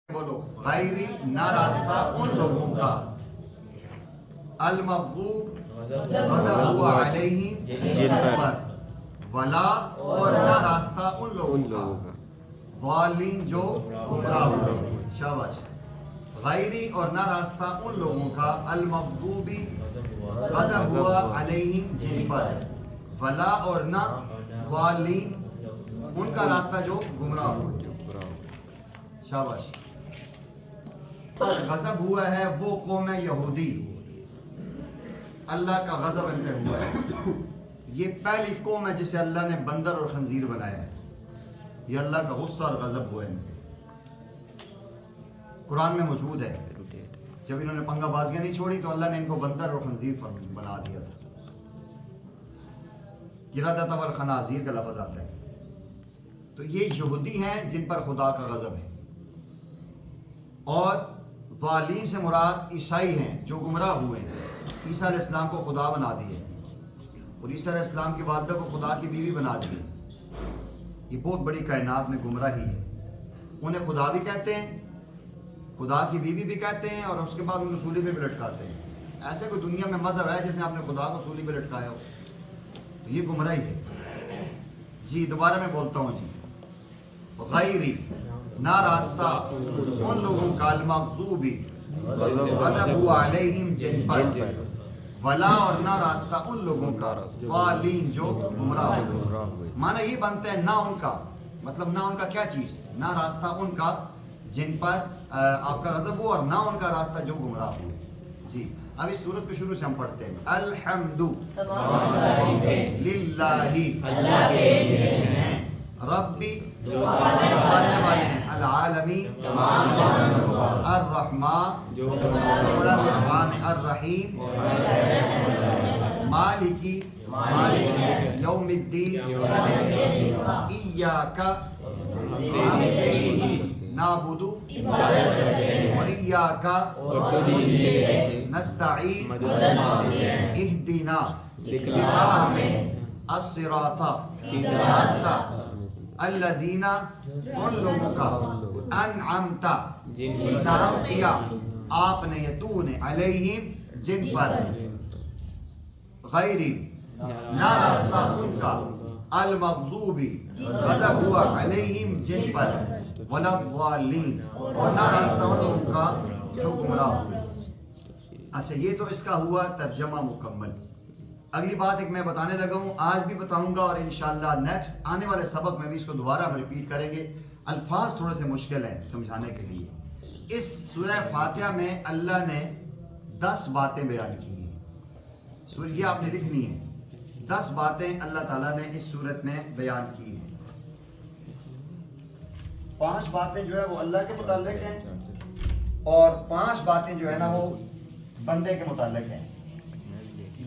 بولو غیری نہ راستہ ان لوگوں کا المغضوب غضب ہوا علیہم جن پر ولا اور نہ راستہ ان لوگوں کا ضالین جو گمراہ ہوئے. شاباش. غیری اور نہ راستہ ان لوگوں کا المغضوبی غضب ہوا علیہم جن پر ولا اور نہ ضالین ان کا راستہ جو گمراہ ہوئے. شاباش. غضب ہوا ہے وہ قوم یہودی، اللہ کا غضب ان پہ ہوا ہے. یہ پہلی قوم ہے جسے اللہ نے بندر اور خنزیر بنایا ہے. یہ اللہ کا غصہ اور غضب ہوا ہے ان پہ. قرآن میں موجود ہے. جب انہوں نے پنگا بازیاں نہیں چھوڑی تو اللہ نے ان کو بندر اور خنزیر پر بنا دیا تھا. قردۃ والخنازیر کا لفظ آتا ہے. تو یہ یہودی ہیں جن پر خدا کا غضب ہے، اور ضالین سے مراد عیسائی ہیں جو گمراہ ہوئے ہیں. عیسیٰ علیہ السلام کو خدا بنا دیے اور عیسیٰ علیہ السلام کی والدہ کو خدا کی بیوی بنا دی. یہ بہت بڑی کائنات میں گمراہی ہے. انہیں خدا بھی کہتے ہیں، خدا کی بیوی بھی کہتے ہیں، اور اس کے بعد انہیں سولی پہ بھی لٹکاتے ہیں. ایسے کوئی دنیا میں مذہب ہے جس نے اپنے خدا کو سولی پہ لٹکایا ہو؟ تو یہ گمراہی ہے. جی دوبارہ میں بولتا ہوں. جی غیری نہ راستہ ان لوگوں کا المغضوبی غضب ہوا علیہم جن پر ولا اور نہ راستہ ان لوگوں کا ضالین جو گمراہ ہوئے. معنی یہ بنتا ہے نہ ان کا، مطلب نہ ان کا کیا چیز، نہ راستہ ان کا جن پر آپ کا غضب ہو، اور نہ ان کا راستہ جو گمراہ ہوئے. جی اب اس سورت کو شروع سے ہم پڑھتے ہیں. الحمد للہ ربی العالمین الرحمن الرحیم مالکی یوم الدین ایاک نعبد وإیاک نستعین اہدنا الصراط الذین ان لوگوں کا انعمت انعام کیا آپ نے، یا تو نے، علیہم جن پر، غیری نہ راستہ ان کا، المغضوبی غضب ہوا علیہم جن پر، ولا الضالین اور نہ راستہ ان لوگوں کا جو گمراہ ہوئے. اچھا یہ تو اس کا ہوا ترجمہ مکمل. اگلی بات ایک میں بتانے لگا ہوں، آج بھی بتاؤں گا، اور انشاءاللہ نیکسٹ آنے والے سبق میں بھی اس کو دوبارہ ہم ریپیٹ کریں گے. الفاظ تھوڑے سے مشکل ہیں سمجھانے کے لیے. اس سورہ فاتحہ میں اللہ نے 10 باتیں بیان کی ہیں. سورہ آپ نے لکھنی ہے. 10 باتیں اللہ تعالیٰ نے اس سورت میں بیان کی ہیں. 5 باتیں جو ہے وہ اللہ کے متعلق ہیں، اور 5 باتیں جو ہے نا وہ بندے کے متعلق ہیں.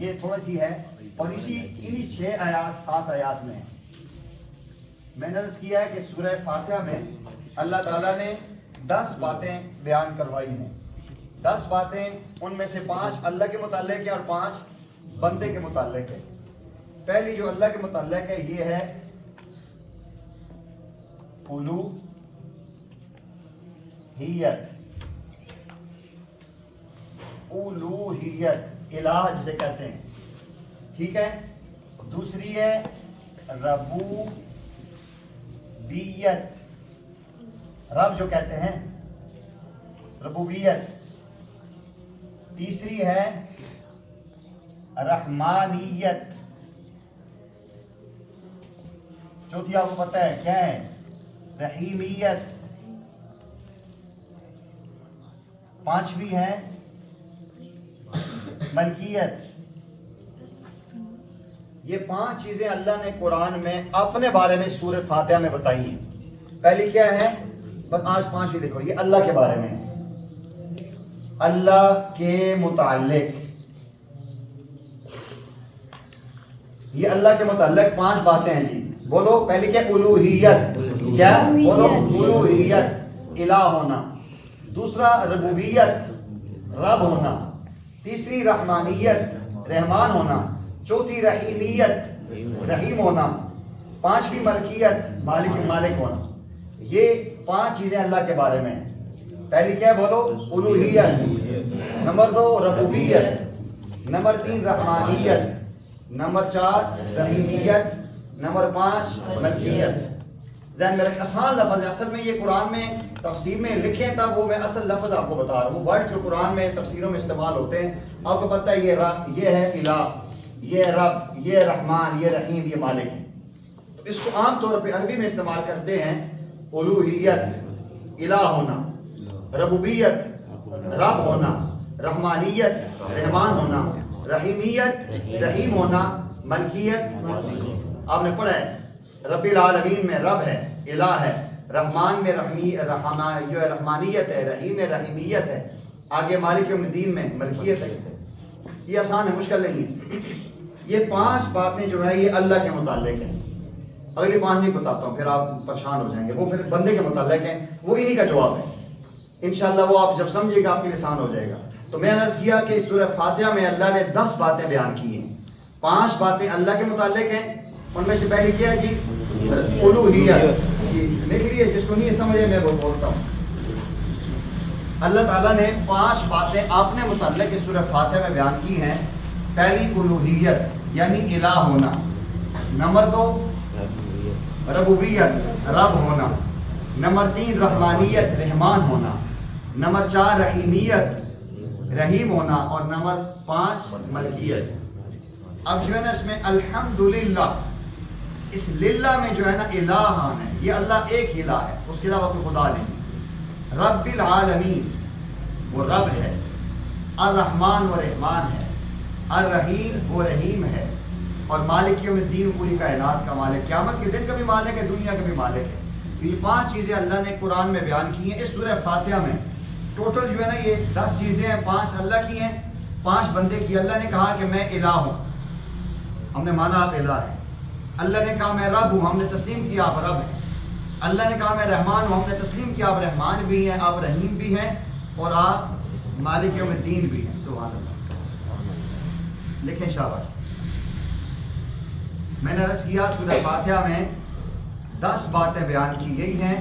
یہ تھوڑی سی ہے، اور انہی 6 آیات 7 آیات میں میں نے عرض کیا ہے کہ سورہ فاتحہ میں اللہ تعالیٰ نے 10 باتیں بیان کروائی ہیں. 10 باتیں ان میں سے 5 اللہ کے متعلق ہیں اور 5 بندے کے متعلق ہے. پہلی جو اللہ کے متعلق ہے یہ ہے الوہیت، الہ جسے کہتے ہیں. ٹھیک ہے. دوسری ہے ربوبیت، رب جو کہتے ہیں، ربوبیت. تیسری ہے رحمانیت. چوتھی آپ کو پتہ ہے کیا ہے، رحیمیت. پانچویں ہے ملکیت. یہ 5 چیزیں اللہ نے قرآن میں اپنے بارے میں سورہ فاتحہ میں بتائی ہیں. پہلی کیا ہے، بس آج 5 بھی دیکھو، یہ اللہ کے بارے میں، اللہ کے متعلق. یہ اللہ کے متعلق 5 باتیں ہیں. جی بولو. پہلی کیا، الوہیت. کیا بولو، الوہیت، الہ ہونا. دوسرا ربوبیت، رب ہونا. تیسری رحمانیت، رحمان ہونا. چوتھی رحیمیت، رحیم ہونا. پانچویں ملکیت، مالک ہونا. یہ 5 چیزیں اللہ کے بارے میں ہیں. پہلی کیا ہے بولو؟ الوہیت. نمبر 2 ربوبیت. نمبر 3 رحمانیت. نمبر 4 رحیمیت. نمبر 5 ملکیت. ذہن میں رکھ، آسان لفظ ہے. اصل میں یہ قرآن میں تفسیر میں لکھیں تب وہ میں اصل لفظ آپ کو بتا رہا ہوں. وہ ورڈ جو قرآن میں تفسیروں میں استعمال ہوتے ہیں آپ کو پتہ ہے، یہ ہے الہ، یہ رب، یہ رحمان، یہ رحیم، یہ مالک ہے. تو اس کو عام طور پہ عربی میں استعمال کرتے ہیں الوہیت الہ ہونا، ربوبیت رب ہونا، رحمانیت رحمان ہونا، رحیمیت رحیم ہونا، ملکیت آپ نے پڑھا ہے رب العالمین میں رب ہے، الہ ہے، رحمان میں جو ہے رحمانیت ہے، رحیم میں رحیمیت ہے، آگے مالک یوم الدین میں ملکیت ہے. یہ آسان ہے، مشکل نہیں ہے. یہ 5 باتیں جو ہے یہ اللہ کے متعلق ہیں. اگلی 5 نہیں بتاتا ہوں، پھر آپ پریشان ہو جائیں گے. وہ پھر بندے کے متعلق ہیں، وہ انہی کا جواب ہے. انشاءاللہ وہ آپ جب سمجھے گا آپ کے لیے آسان ہو جائے گا. تو میں نے عرض کیا کہ سورہ فاتحہ میں اللہ نے 10 باتیں بیان کی ہیں. 5 باتیں اللہ کے متعلق ہیں. ان میں سے پہلی کیا ہے جی؟ الوہیت. جی لکھ لیے، جس کو نہیں سمجھے میں وہ بولتا ہوں. اللہ تعالیٰ نے 5 باتیں اپنے متعلق اس سورہ فاتحہ میں بیان کی ہیں. پہلی الوہیت یعنی الہ ہونا. نمبر 2 ربوبیت رب ہونا. نمبر 3 رحمانیت رحمان ہونا. نمبر 4 رحیمیت رحیم ہونا. اور نمبر 5 ملکیت. اب جو ہے نا اس میں الحمدللہ، اس للہ میں جو ہے نا الہ ہے، یہ اللہ ایک الہ ہے، اس کے علاوہ کوئی خدا نہیں. رب العالمین وہ رب ہے، الرحمن وہ رحمان ہے، الرحیم وہ رحیم ہے، اور مالک یوم الدین پوری کائنات کا مالک، قیامت کے دن کا بھی مالک ہے، دنیا کا بھی مالک ہے. تو یہ 5 چیزیں اللہ نے قرآن میں بیان کی ہیں اس سورہ فاتحہ میں. ٹوٹل جو ہے نا یہ 10 چیزیں ہیں، 5 اللہ کی ہیں، 5 بندے کی. اللہ نے کہا کہ میں الہ ہوں، ہم نے مانا آپ الہ ہیں. اللہ نے کہا میں رب ہوں، ہم نے تسلیم کیا آپ رب ہیں. اللہ نے کہا میں رحمان ہوں، ہم نے تسلیم کیا آپ رحمان بھی ہیں، آپ رحیم بھی ہیں، اور آپ مالک یوم الدین بھی ہیں. سبحان اللہ. لکھیں شاباش. میں نے عرض کیا سورہ فاتحہ میں 10 باتیں بیان کی گئی ہیں.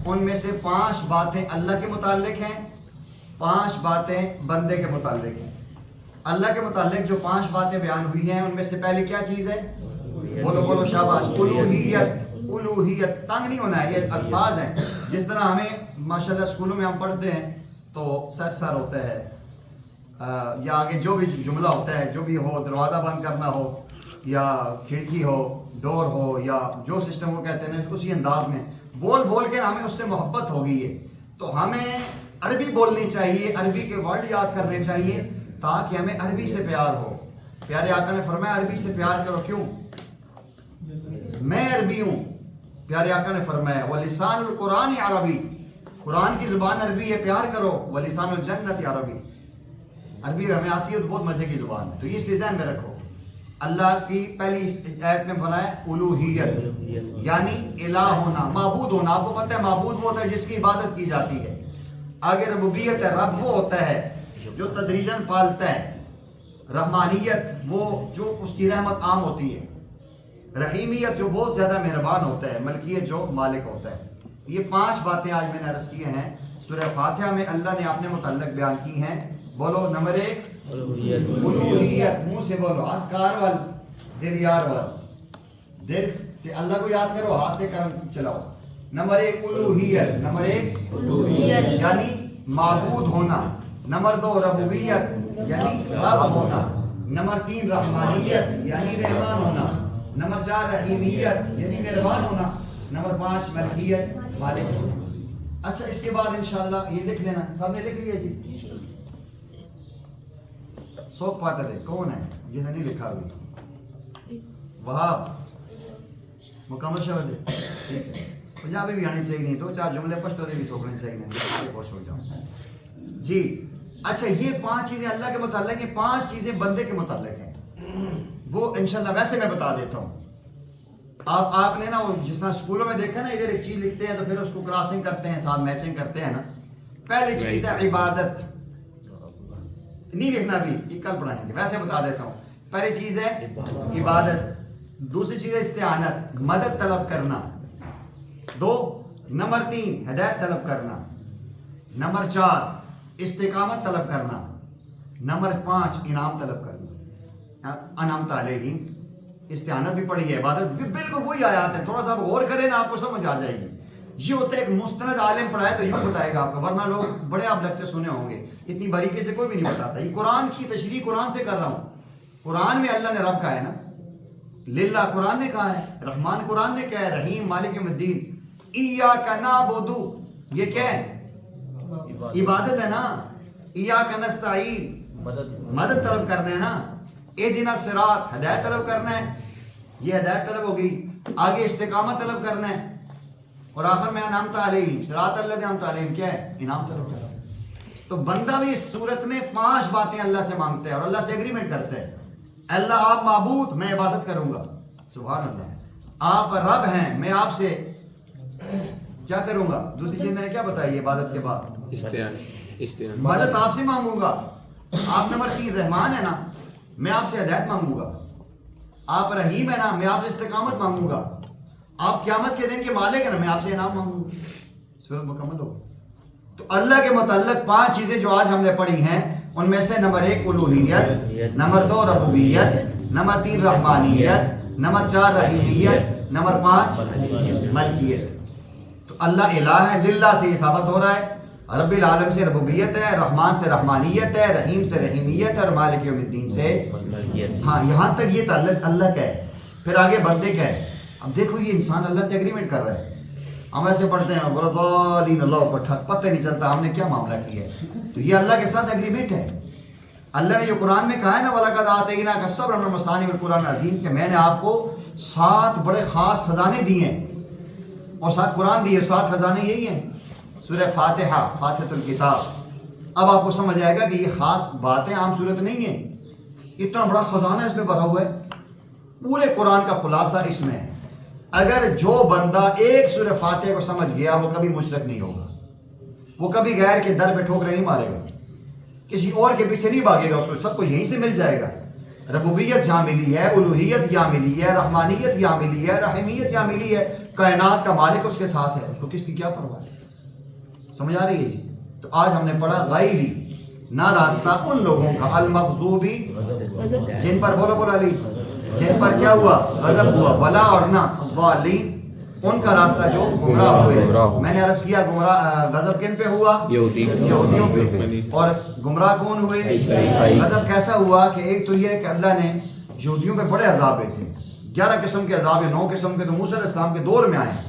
ان میں سے 5 باتیں اللہ کے متعلق ہیں، 5 باتیں بندے کے متعلق ہیں. اللہ کے متعلق جو 5 باتیں بیان ہوئی ہیں ان میں سے پہلی کیا چیز ہے؟ بولو بولو شاباش. الوہیت. الوہیت تنگ نہیں ہونا ہے، یہ الفاظ ہیں. جس طرح ہمیں ماشاءاللہ اسکولوں میں ہم پڑھتے ہیں تو سر ہوتا ہے، یا آگے جو بھی جملہ ہوتا ہے، جو بھی ہو، دروازہ بند کرنا ہو یا کھڑکی ہو، ڈور ہو، یا جو سسٹم وہ کہتے ہیں اسی انداز میں بول بول کے ہمیں اس سے محبت ہو گئی ہے. تو ہمیں عربی بولنی چاہیے، عربی کے ورڈ یاد کرنے چاہیے تاکہ ہمیں عربی سے پیار ہو. پیارے آقا نے فرمایا عربی سے پیار کرو. کیوں؟ میں عربی ہوں. پیارے آقا نے فرمایا وَلِسَانُ الْقُرْآنِ عربی، قرآن کی زبان عربی ہے، پیار کرو. وَلِسَانُ الْجَنَّةِ عربی، عربی ہمیں آتی ہے تو بہت مزے کی زبان ہے. تو یہ چیزیں میں رکھو. اللہ کی پہلی اس آیت میں فرمایا الوہیت یعنی الہ ہونا، معبود ہونا. آپ کو پتہ ہے معبود وہ ہوتا ہے جس کی عبادت کی جاتی ہے. آگے ربوبیت ہے، رب وہ ہوتا ہے جو تدریجاً پالتا ہے. رحمانیت وہ جو اس کی رحمت عام ہوتی ہے. رحیمیت جو بہت زیادہ مہربان ہوتا ہے. ملکیت جو مالک ہوتا ہے. یہ 5 باتیں آج میں نے عرض کیے ہیں سورہ فاتحہ میں اللہ نے اپنے متعلق بیان کی ہیں. بولو نمبر 1 الوہیت. منہ سے بولو، ہاتھ کار وال دل یار وال. دل سے اللہ کو یاد کرو، ہاتھ سے کرم چلاؤ. نمبر 1 الوہیت. نمبر 1 الوہیت یعنی معبود ہونا. نمبر 2 ربوبیت یعنی رب ہونا. نمبر 3 رحمانیت یعنی رحمان ہونا. نمبر 4 رحیمیت یعنی مہربان ہونا. نمبر 5 ملکیت مالک ہونا. اچھا اس کے بعد انشاءاللہ یہ لکھ لینا. سب نے لکھ لیا جی؟ سوک پاتا دے کون ہے جس نے نہیں لکھا ابھی؟ وہاب مکمل شبد ہے. ٹھیک ہے، پنجابی بھی آنی چاہیے، نہیں 2-4 جملے پشتو دے بھی سوکھنے چاہیے. خوش ہو جاؤں جی. اچھا یہ 5 چیزیں اللہ کے متعلق ہیں، 5 چیزیں بندے کے متعلق ہیں. وہ انشاءاللہ ویسے میں بتا دیتا ہوں. آپ نے نا وہ جس طرح اسکولوں میں دیکھا نا، ادھر ایک چیز لکھتے ہیں تو پھر اس کو کراسنگ کرتے ہیں، ساتھ میچنگ کرتے ہیں نا. پہلی چیز ہے عبادت. نہیں لکھنا بھی، یہ کل پڑھائیں گے، ویسے بتا دیتا ہوں. پہلی چیز ہے عبادت. دوسری چیز ہے استعانت، مدد طلب کرنا. 2 نمبر 3 ہدایت طلب کرنا. نمبر 4 استقامت طلب کرنا، نمبر 5 انعام طلب کرنا، انعمت علیہم، استعانت بھی پڑھی ہے، عبادت بھی بالکل وہی آیات ہیں، تھوڑا سا آپ غور کریں نا آپ کو سمجھ آ جائے گی۔ یہ ہوتا ہے ایک مستند عالم پڑھائے تو یوں بتائے گا آپ کو، ورنہ لوگ بڑے آپ لیکچر سنے ہوں گے، اتنی باریکی سے کوئی بھی نہیں بتاتا۔ یہ قرآن کی تشریح قرآن سے کر رہا ہوں، قرآن میں اللہ نے رب کہا ہے نا، للہ قرآن نے کہا ہے، رحمان قرآن نے کہا ہے، رحیم مالک یوم الدین، ایاک نعبد، یہ کیا ہے؟ عبادت ہے نا، ایاک نستعین، مدد طلب کرنا ہے نا، اہدنا الصراط، ہدایت طلب کرنا ہے، یہ ہدایت طلب ہوگی، آگے استقامت طلب کرنا ہے، اور آخر میں انعمت علیہم، صراط الذین انعمت علیہم کیا ہے؟ انعام طلب کرنا ہے۔ تو بندہ بھی اس صورت میں 5 باتیں اللہ سے مانگتا ہے اور اللہ سے ایگریمنٹ کرتا ہے، اللہ آپ معبود، میں عبادت کروں گا، سبحان اللہ، آپ رب ہیں، میں آپ سے کیا کروں گا؟ دوسری چیز میں نے کیا بتائی عبادت کے بعد؟ مدد آپ سے مانگوں گا، آپ نمبر 3 رحمان ہے نا، میں آپ سے ہدایت مانگوں گا، آپ رحیم ہے نا، میں آپ سے استقامت مانگوں گا، آپ قیامت کے دن کے مالک ہیں نا، میں آپ سے انعام مانگوں گا۔ صورت مکمل ہو۔ تو اللہ کے متعلق 5 چیزیں جو آج ہم نے پڑھی ہیں، ان میں سے نمبر 1 الوہیت، نمبر 2 ربوبیت، نمبر 3 رحمانیت، نمبر 4 رحیمیت، نمبر 5 ملکیت۔ تو اللہ الہ ہے، للہ سے یہ ثابت ہو رہا ہے، رب العالم سے ربوبیت ہے، رحمان سے رحمانیت ہے، رحیم سے رحیمیت ہے، اور مالک یوم الدین سے ملکیت۔ ہاں یہاں تک یہ تعلق اللہ کا ہے، پھر آگے بندے کا ہے۔ اب دیکھو یہ انسان اللہ سے ایگریمنٹ کر رہا ہے، ہم ایسے پڑھتے ہیں وَلَضَالِّينَ، اللہ کو پتہ نہیں چلتا ہم نے کیا معاملہ کیا ہے، تو یہ اللہ کے ساتھ ایگریمنٹ ہے۔ اللہ نے جو قرآن میں کہا ہے نا وَلَقَدْ آتَيْنَاكَ الصَّبْرَ وَالْمَثَانِيَ وَالْقُرْآنِ الْعَظِيمِ، کہ میں نے آپ کو 7 بڑے خاص خزانے دیے ہیں، اور 7 قرآن دیے، 7 خزانے یہی ہیں، سورہ فاتحہ، فاتحۃ الکتاب۔ اب آپ کو سمجھ آئے گا کہ یہ خاص باتیں عام صورت نہیں ہیں، اتنا بڑا خزانہ اس میں بھرا ہوا ہے، پورے قرآن کا خلاصہ اس میں ہے۔ اگر جو بندہ ایک سورہ فاتحہ کو سمجھ گیا وہ کبھی مشرک نہیں ہوگا، وہ کبھی غیر کے در پہ ٹھوکریں نہیں مارے گا، کسی اور کے پیچھے نہیں بھاگے گا، اس کو سب کچھ یہیں سے مل جائے گا۔ ربوبیت یہاں ملی ہے، الوہیت یہاں ملی ہے، رحمانیت یہاں ملی ہے، رحیمیت یہاں ملی ہے، کائنات کا مالک اس کے ساتھ ہے، اس کو کس کی کیا پرواہ ہے؟ سمجھ آ رہی ہے جی؟ تو آج ہم نے پڑھا غیری، نہ راستہ ان لوگوں کا، المغضوبی، جن پر بولو بولا علی، جن پر کیا ہوا؟ غضب ہوا، ولا اور نہ، الضالین، ان کا راستہ جو گمراہ ہوئے۔ میں نے عرض کیا گمراہ غضب کن پہ ہوا؟ یہودیوں پہ، اور گمراہ کون ہوئے؟ غضب کیسا ہوا کہ ایک تو یہ کہ اللہ نے یہودیوں پہ بڑے عذاب بھیجے، 11 قسم کے عذاب، 9 قسم کے تو موسیٰ علیہ السلام کے دور میں آئے ہیں۔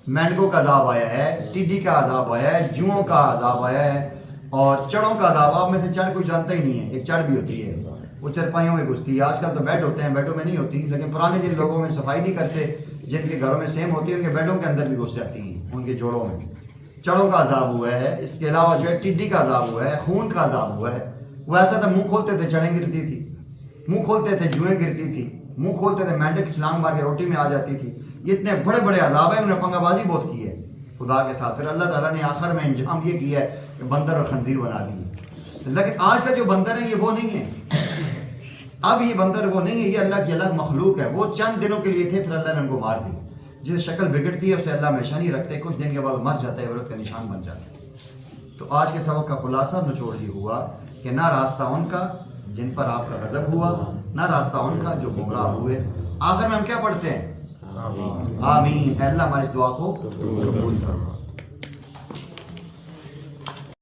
مینڈکوں کا عذاب آیا ہے، ٹڈی کا عذاب آیا ہے، جوؤں کا عذاب آیا ہے، اور چڑوں کا عذاب۔ آپ میں سے چڑ کوئی جانتا ہی نہیں ہے، ایک چڑ بھی ہوتی ہے، وہ چرپائیوں میں گھستی ہے، آج کل تو بیڈ ہوتے ہیں، بیڈوں میں نہیں ہوتی، لیکن پرانے جن لوگوں میں صفائی نہیں کرتے، جن کے گھروں میں سیم ہوتی ہے، ان کے بیڈوں کے اندر بھی گھس جاتی ہیں، ان کے جوڑوں میں۔ چڑوں کا عذاب ہوا ہے، اس کے علاوہ جو ہے ٹڈی کا عذاب ہوا ہے، خون کا عذاب ہوا ہے۔ وہ ایسا تھا، منہ کھولتے تھے چڑیں گرتی تھی، منہ کھولتے تھے جوئیں گرتی تھی، منہ کھولتے تھے مینڈک چھلانگ مار کے روٹی میں آ جاتی تھی۔ یہ اتنے بڑے بڑے عذاب ہیں، انہیں پنگا بازی بہت کی ہے خدا کے ساتھ۔ پھر اللہ تعالیٰ نے آخر میں انجام یہ کیا ہے کہ بندر اور خنزیر بنا دیے۔ لیکن آج کا جو بندر ہے یہ وہ نہیں ہے، اب یہ بندر وہ نہیں ہے، یہ اللہ کی الگ مخلوق ہے۔ وہ چند دنوں کے لیے تھے، پھر اللہ نے ان کو مار دی۔ جس شکل بگڑتی ہے اسے اللہ ہمیشہ نہیں رکھتے، کچھ دن کے بعد مر جاتا ہے، عبرت کا نشان بن جاتا ہے۔ تو آج کے سبق کا خلاصہ نچوڑ یہ ہوا کہ نہ راستہ ان کا جن پر آپ کا غضب ہوا، نہ راستہ ان کا جو گمراہ ہوئے۔ آخر میں ہم کیا پڑھتے ہیں؟ آمین۔ اے اللہ ہماری اس دعا کو قبول فرما۔